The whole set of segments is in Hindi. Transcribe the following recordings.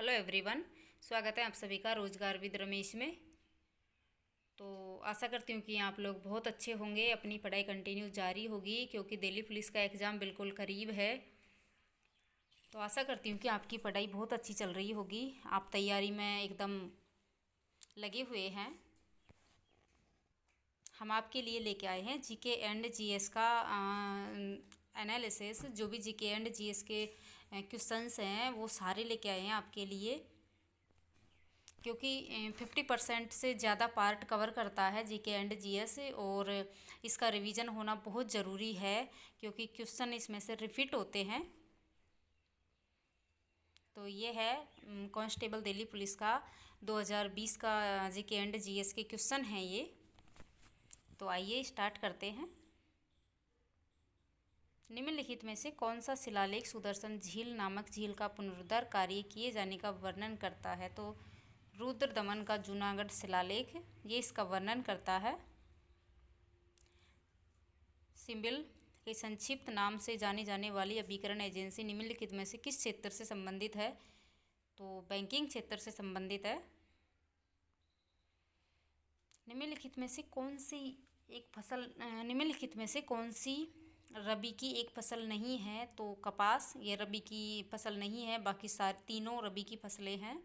Hello everyone. स्वागत है आप सभी का रोजगार विद रमेश में। तो आशा करती हूँ कि आप लोग बहुत अच्छे होंगे, अपनी पढ़ाई कंटिन्यू जारी होगी क्योंकि दिल्ली पुलिस का एग्ज़ाम बिल्कुल करीब है। तो आशा करती हूँ कि आपकी पढ़ाई बहुत अच्छी चल रही होगी, आप तैयारी में एकदम लगे हुए हैं। हम आपके लिए लेके आए हैं जीके एंड जीएस का एनालिसिस। जो भी जीके एंड जीएस के क्वेश्चंस हैं वो सारे लेके आए हैं आपके लिए, क्योंकि 50% से ज़्यादा पार्ट कवर करता है जीके एंड जीएस, और इसका रिवीजन होना बहुत ज़रूरी है क्योंकि क्वेश्चन इसमें से रिपीट होते हैं। तो ये है कांस्टेबल दिल्ली पुलिस का 2020 का जीके एंड जीएस के क्वेश्चन हैं ये। तो आइए स्टार्ट करते हैं। निम्नलिखित में से कौन सा शिलालेख सुदर्शन झील नामक झील का पुनरुद्धार कार्य किए जाने का वर्णन करता है? तो रुद्र दमन का जूनागढ़ शिलालेख ये इसका वर्णन करता है। सिंबिल के संक्षिप्त नाम से जानी जाने वाली अभिकरण एजेंसी निम्नलिखित में से किस क्षेत्र से संबंधित है? तो बैंकिंग क्षेत्र से संबंधित है। निम्नलिखित में से कौन सी रबी की एक फसल नहीं है? तो कपास ये रबी की फसल नहीं है, बाकी तीनों रबी की फसलें हैं।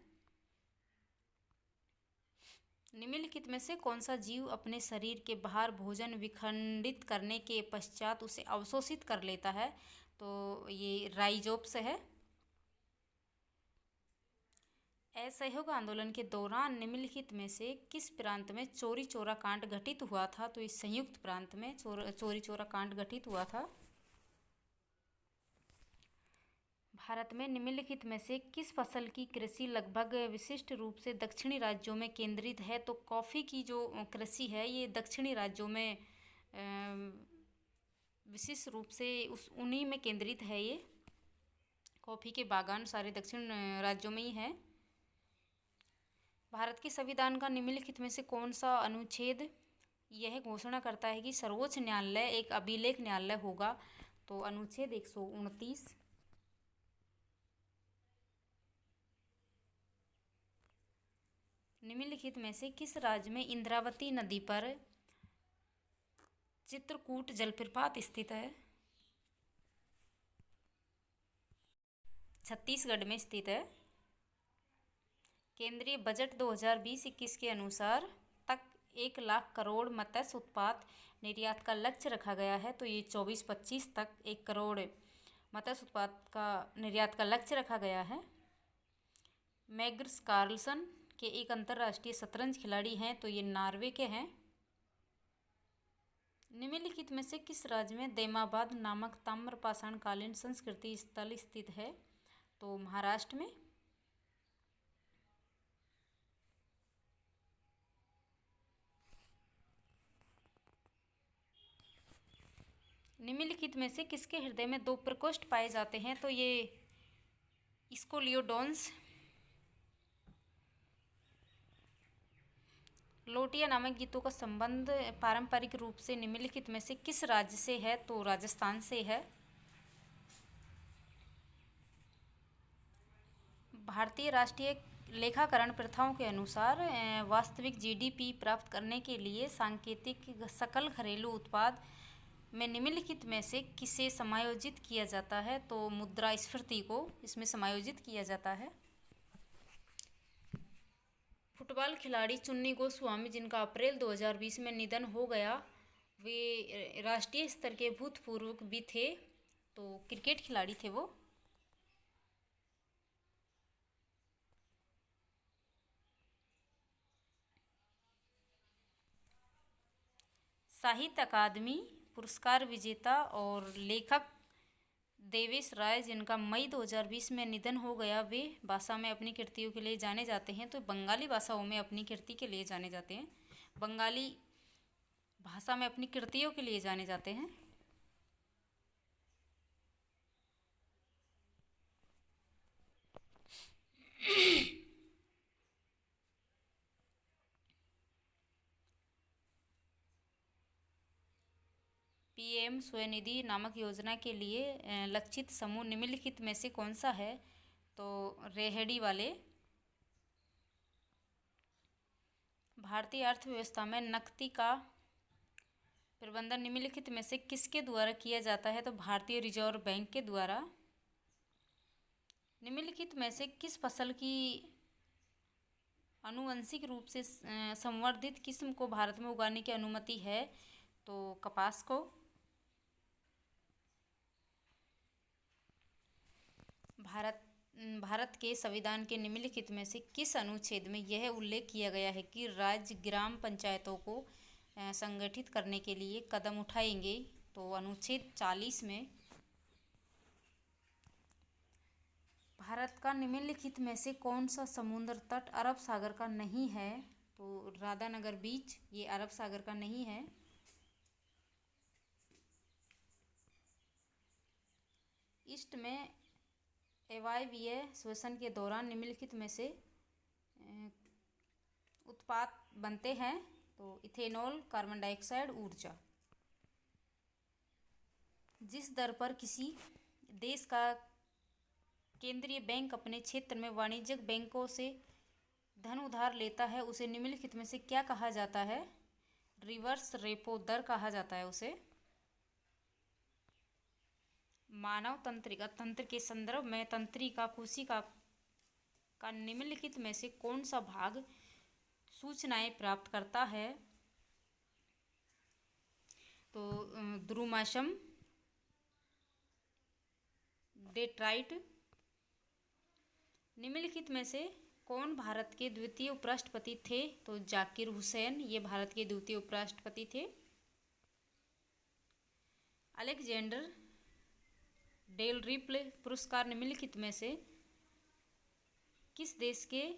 निम्नलिखित में से कौन सा जीव अपने शरीर के बाहर भोजन विखंडित करने के पश्चात उसे अवशोषित कर लेता है? तो ये राइजोप्स है। असहयोग आंदोलन के दौरान निम्नलिखित में से किस प्रांत में चौरी चौरा कांड घटित हुआ था? तो इस संयुक्त प्रांत में चौरी चौरा कांड घटित हुआ था। भारत में निम्नलिखित में से किस फसल की कृषि लगभग विशिष्ट रूप से दक्षिणी राज्यों में केंद्रित है? तो कॉफ़ी की जो कृषि है ये दक्षिणी राज्यों में विशिष्ट रूप से उन्हीं में केंद्रित है। ये कॉफ़ी के बागान सारे दक्षिण राज्यों में ही है। भारत के संविधान का निम्नलिखित में से कौन सा अनुच्छेद यह घोषणा करता है कि सर्वोच्च न्यायालय एक अभिलेख न्यायालय होगा? तो अनुच्छेद 129। निम्नलिखित में से किस राज्य में इंद्रावती नदी पर चित्रकूट जलप्रपात स्थित है? छत्तीसगढ़ में स्थित है। केंद्रीय बजट 2020-21 के अनुसार तक 1 लाख करोड़ मत्स्य उत्पाद निर्यात का लक्ष्य रखा गया है। तो ये 24-25 तक 1 करोड़ मत्स्य उत्पाद का निर्यात का लक्ष्य रखा गया है। मैग्नस कार्लसन के एक अंतर्राष्ट्रीय शतरंज खिलाड़ी हैं, तो ये नॉर्वे के हैं। निम्नलिखित में से किस राज्य में दैमाबाद नामक ताम्रपाषाण कालीन संस्कृति स्थल स्थित है? तो महाराष्ट्र में। निम्नलिखित में से किसके हृदय में 2 प्रकोष्ठ पाए जाते हैं? तो ये स्कोलियोडोन्स। लोटिया नामक गीतों का संबंध पारंपरिक रूप से निम्नलिखित में से किस राज्य से है? तो राजस्थान से है। भारतीय राष्ट्रीय लेखाकरण प्रथाओं के अनुसार वास्तविक जीडीपी प्राप्त करने के लिए सांकेतिक सकल घरेलू उत्पाद में निम्नलिखित में से किसे समायोजित किया जाता है? तो मुद्रास्फीति को इसमें समायोजित किया जाता है। फुटबॉल खिलाड़ी चुन्नी गोस्वामी जिनका अप्रैल 2020 में निधन हो गया, वे राष्ट्रीय स्तर के भूतपूर्व भी थे। तो क्रिकेट खिलाड़ी थे वो। साहित्य अकादमी पुरस्कार विजेता और लेखक देवेश राय जिनका मई 2020 में निधन हो गया, वे भाषा में अपनी कृतियों के लिए जाने जाते हैं। तो बंगाली भाषाओं में अपनी कृति के लिए जाने जाते हैं। बंगाली भाषा में अपनी कृतियों के लिए जाने जाते हैं। पीएम स्वनिधि नामक योजना के लिए लक्षित समूह निम्नलिखित में से कौन सा है? तो रेहड़ी वाले। भारतीय अर्थव्यवस्था में नकदी का प्रबंधन निम्नलिखित में से किसके द्वारा किया जाता है? तो भारतीय रिजर्व बैंक के द्वारा। निम्नलिखित में से किस फसल की आनुवंशिक रूप से संवर्धित किस्म को भारत में उगाने की अनुमति है? तो कपास को। भारत के संविधान के निम्नलिखित में से किस अनुच्छेद में यह उल्लेख किया गया है कि राज्य ग्राम पंचायतों को संगठित करने के लिए कदम उठाएंगे? तो अनुच्छेद 40 में। भारत का निम्नलिखित में से कौन सा समुद्र तट अरब सागर का नहीं है? तो राधानगर बीच ये अरब सागर का नहीं है। ईस्ट में अवायवीय श्वसन के दौरान निम्नलिखित में से उत्पाद बनते हैं? तो इथेनॉल, कार्बन डाइऑक्साइड, ऊर्जा। जिस दर पर किसी देश का केंद्रीय बैंक अपने क्षेत्र में वाणिज्यिक बैंकों से धन उधार लेता है उसे निम्नलिखित में से क्या कहा जाता है? रिवर्स रेपो दर कहा जाता है उसे। मानव तंत्रिका तंत्र के संदर्भ में तंत्रिका कोशिका का निम्नलिखित में से कौन सा भाग सूचनाएं प्राप्त करता है? तो द्रुमाशम, डेट्राइट। निम्नलिखित में से कौन भारत के द्वितीय उपराष्ट्रपति थे? तो जाकिर हुसैन ये भारत के द्वितीय उपराष्ट्रपति थे। अलेक्जेंडर डेल रिप्ल पुरस्कार निम्नलिखित में से किस देश के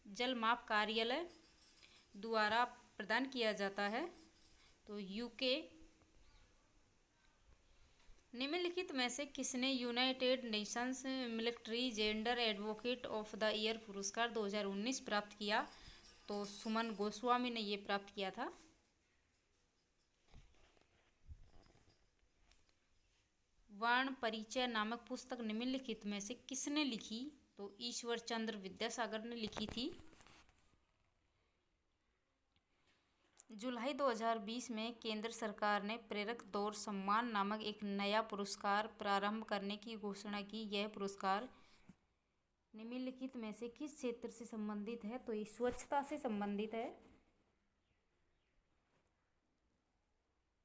जलमाप कार्यालय द्वारा प्रदान किया जाता है? तो यूके। निम्नलिखित में से किसने United Nations military gender advocate of the year पुरस्कार 2019 प्राप्त किया? तो सुमन गोस्वामी ने ये प्राप्त किया था। वर्ण परिचय नामक पुस्तक निम्नलिखित में से किसने लिखी? तो ईश्वर चंद्र विद्यासागर ने लिखी थी। जुलाई 2020 में केंद्र सरकार ने प्रेरक दौर सम्मान नामक एक नया पुरस्कार प्रारंभ करने की घोषणा की। यह पुरस्कार निम्नलिखित में से किस क्षेत्र से संबंधित है? तो ये स्वच्छता से संबंधित है।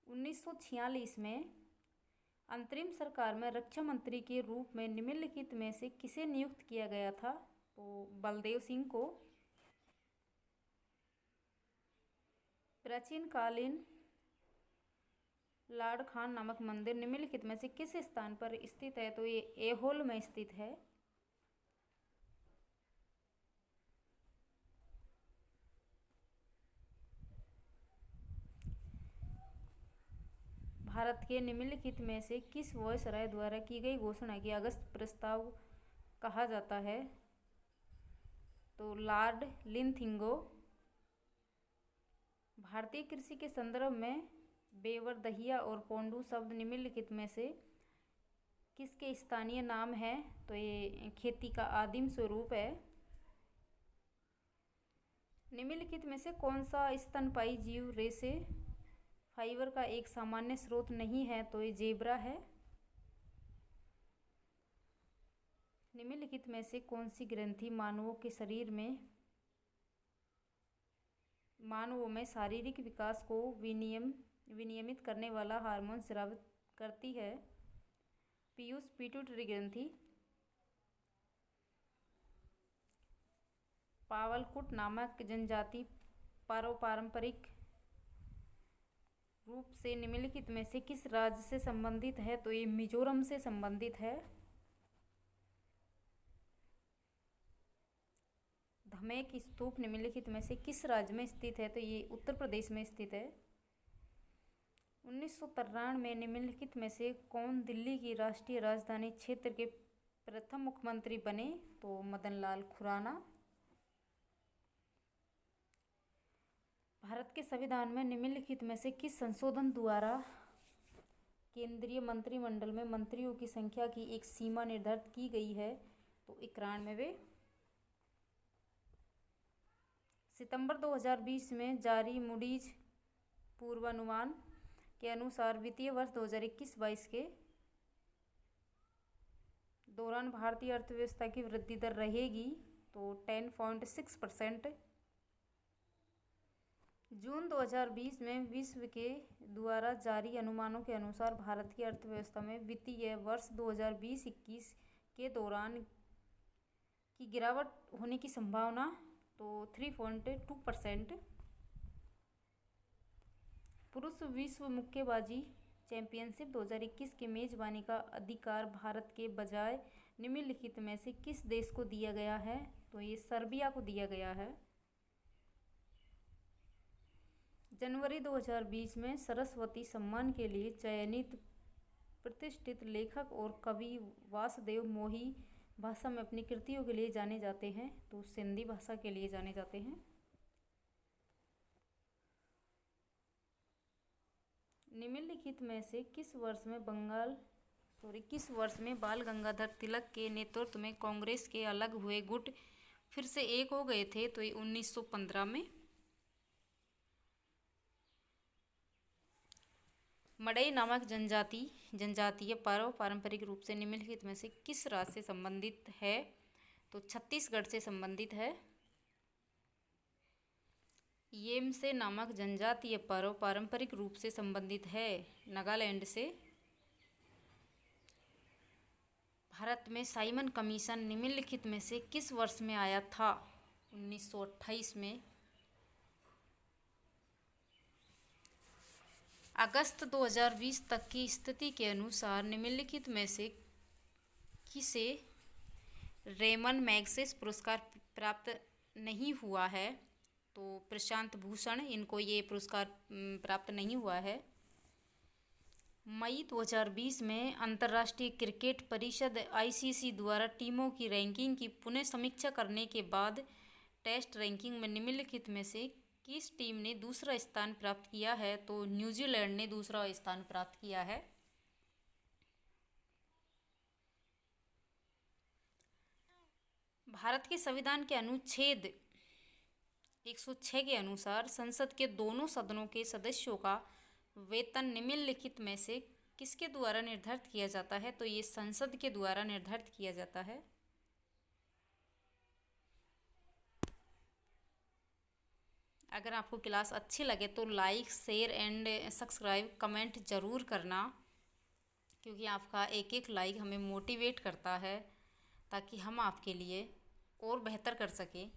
1946 में अंतरिम सरकार में रक्षा मंत्री के रूप में निम्नलिखित में से किसे नियुक्त किया गया था? तो बलदेव सिंह को। प्राचीन कालीन लाड खान नामक मंदिर निम्नलिखित में से किस स्थान पर स्थित है? तो ये ऐहोल में स्थित है। भारत के निम्नलिखित में से किस वायसराय द्वारा की गई घोषणा की अगस्त प्रस्ताव कहा जाता है? तो लॉर्ड लिनथिंगो। भारतीय कृषि के संदर्भ में बेवर, दहिया और पोंडू शब्द निम्नलिखित में से किसके स्थानीय नाम है? तो ये खेती का आदिम स्वरूप है। निम्नलिखित में से कौन सा स्तनपायी जीव रेशे फाइबर का एक सामान्य स्रोत नहीं है? तो ये जेब्रा है। निम्नलिखित में से कौन सी ग्रंथि मानवों में शारीरिक विकास को विनियमित करने वाला हार्मोन स्रावित करती है? पीयूष पिट्यूटरी ग्रंथि। पावलकुट नामक जनजाति पारंपरिक रूप से निम्नलिखित में से किस राज्य से संबंधित है? तो ये मिजोरम से संबंधित है। धमेक स्तूप निम्नलिखित में से किस राज्य में स्थित है? तो ये उत्तर प्रदेश में स्थित है। 1993 में निम्नलिखित में से कौन दिल्ली की राष्ट्रीय राजधानी क्षेत्र के प्रथम मुख्यमंत्री बने? तो मदन लाल खुराना। भारत के संविधान में निम्नलिखित में से किस संशोधन द्वारा केंद्रीय मंत्रिमंडल में मंत्रियों की संख्या की एक सीमा निर्धारित की गई है? तो 91वें सितंबर 2020 में जारी मूडीज पूर्वानुमान के अनुसार वित्तीय वर्ष 2021-22 के दौरान भारतीय अर्थव्यवस्था की वृद्धि दर रहेगी तो 10.6%। जून 2020 में विश्व के द्वारा जारी अनुमानों के अनुसार भारत की अर्थव्यवस्था में वित्तीय वर्ष 2020-21 के दौरान की गिरावट होने की संभावना तो 3.2%। पुरुष विश्व मुक्केबाजी चैंपियनशिप 2021 के मेजबानी का अधिकार भारत के बजाय निम्नलिखित में से किस देश को दिया गया है? तो ये सर्बिया को दिया गया है। जनवरी 2020 में सरस्वती सम्मान के लिए चयनित प्रतिष्ठित लेखक और कवि वासुदेव मोही भाषा में अपनी कृतियों के लिए जाने जाते हैं, तो सिंधी भाषा के लिए जाने जाते हैं। निम्नलिखित में से किस वर्ष में बाल गंगाधर तिलक के नेतृत्व में कांग्रेस के अलग हुए गुट फिर से एक हो गए थे? तो ये 1915 में। मड़ई नामक जनजातीय पर्व पारंपरिक रूप से निम्नलिखित में से किस राज्य से संबंधित है? तो छत्तीसगढ़ से संबंधित है। येमसे नामक जनजातीय पर्व पारंपरिक रूप से संबंधित है नागालैंड से। भारत में साइमन कमीशन निम्नलिखित में से किस वर्ष में आया था? 1928 में। अगस्त 2020 तक की स्थिति के अनुसार निम्नलिखित में से किसे रेमन मैग्सेस पुरस्कार प्राप्त नहीं हुआ है? तो प्रशांत भूषण, इनको ये पुरस्कार प्राप्त नहीं हुआ है। मई 2020 में अंतर्राष्ट्रीय क्रिकेट परिषद ICC द्वारा टीमों की रैंकिंग की पुनः समीक्षा करने के बाद टेस्ट रैंकिंग में निम्नलिखित में से किस टीम ने दूसरा स्थान प्राप्त किया है? तो न्यूजीलैंड ने दूसरा स्थान प्राप्त किया है। भारत के संविधान के अनुच्छेद 106 के अनुसार संसद के दोनों सदनों के सदस्यों का वेतन निम्नलिखित में से किसके द्वारा निर्धारित किया जाता है? तो ये संसद के द्वारा निर्धारित किया जाता है। अगर आपको क्लास अच्छी लगे तो like, share and subscribe comment ज़रूर करना, क्योंकि आपका एक एक लाइक हमें मोटिवेट करता है ताकि हम आपके लिए और बेहतर कर सकें।